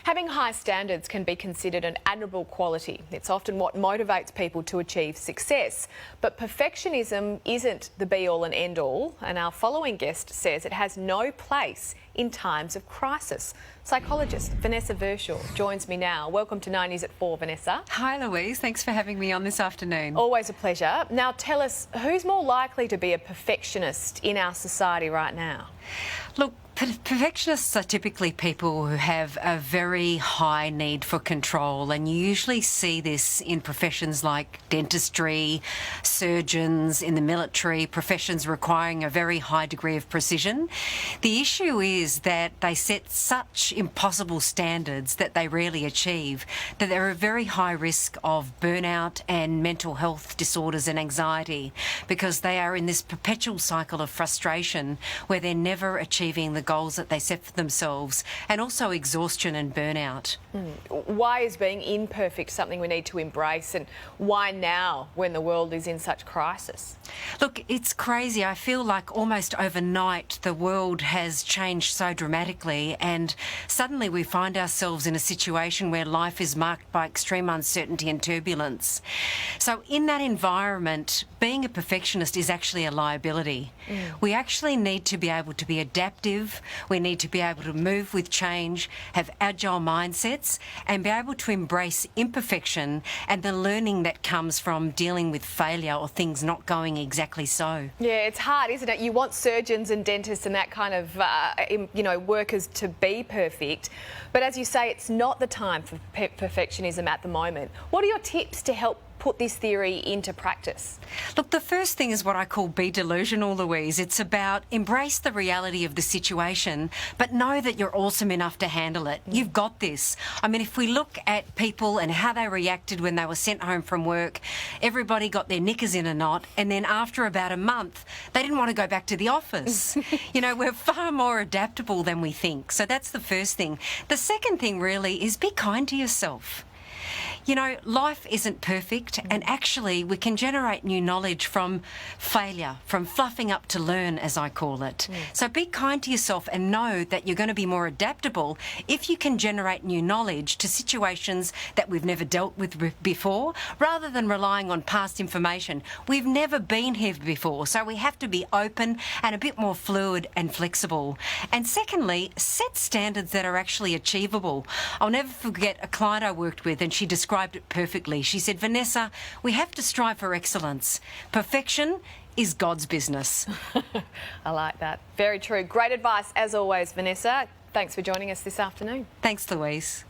Having high standards can be considered an admirable quality. It's often what motivates people to achieve success. But perfectionism isn't the be-all and end-all, and our following guest says it has no place in times of crisis. Psychologist Vanessa Verschoor joins me now. Welcome to 9 News at 4, Vanessa. Hi Louise, thanks for having me on this afternoon. Always a pleasure. Now tell us, who's more likely to be a perfectionist in our society right now? Look, perfectionists are typically people who have a very high need for control, and you usually see this in professions like dentistry, surgeons, in the military, professions requiring a very high degree of precision. The issue is that they set such impossible standards that they rarely achieve, that they're at a very high risk of burnout and mental health disorders and anxiety, because they are in this perpetual cycle of frustration where they're never achieving the goals that they set for themselves, and also exhaustion and burnout. Why is being imperfect something we need to embrace, and why now when the world is in such crisis? Look, it's crazy. I feel like almost overnight the world has changed so dramatically, and suddenly we find ourselves in a situation where life is marked by extreme uncertainty and turbulence. So in that environment, being a perfectionist is actually a liability. We actually need to be able to be adaptive. We need to be able to move with change, have agile mindsets, and be able to embrace imperfection and the learning that comes from dealing with failure or things not going exactly so. Yeah, it's hard, isn't it? You want surgeons and dentists and that kind of, workers to be perfect. But as you say, it's not the time for perfectionism at the moment. What are your tips to help put this theory into practice? Look, the first thing is what I call be delusional, Louise. It's about embrace the reality of the situation, but know that you're awesome enough to handle it. You've got this. I mean, if we look at people and how they reacted when they were sent home from work, everybody got their knickers in a knot, and then after about a month, they didn't want to go back to the office. We're far more adaptable than we think. So that's the first thing. The second thing really is be kind to yourself. Life isn't perfect, and actually we can generate new knowledge from failure, from fluffing up to learn, as I call it. So be kind to yourself and know that you're going to be more adaptable if you can generate new knowledge to situations that we've never dealt with before, rather than relying on past information. We've never been here before, so we have to be open and a bit more fluid and flexible. And secondly, set standards that are actually achievable. I'll never forget a client I worked with, and she described it perfectly. She said, Vanessa, we have to strive for excellence. Perfection is God's business. I like that. Very true. Great advice as always, Vanessa. Thanks for joining us this afternoon. Thanks, Louise.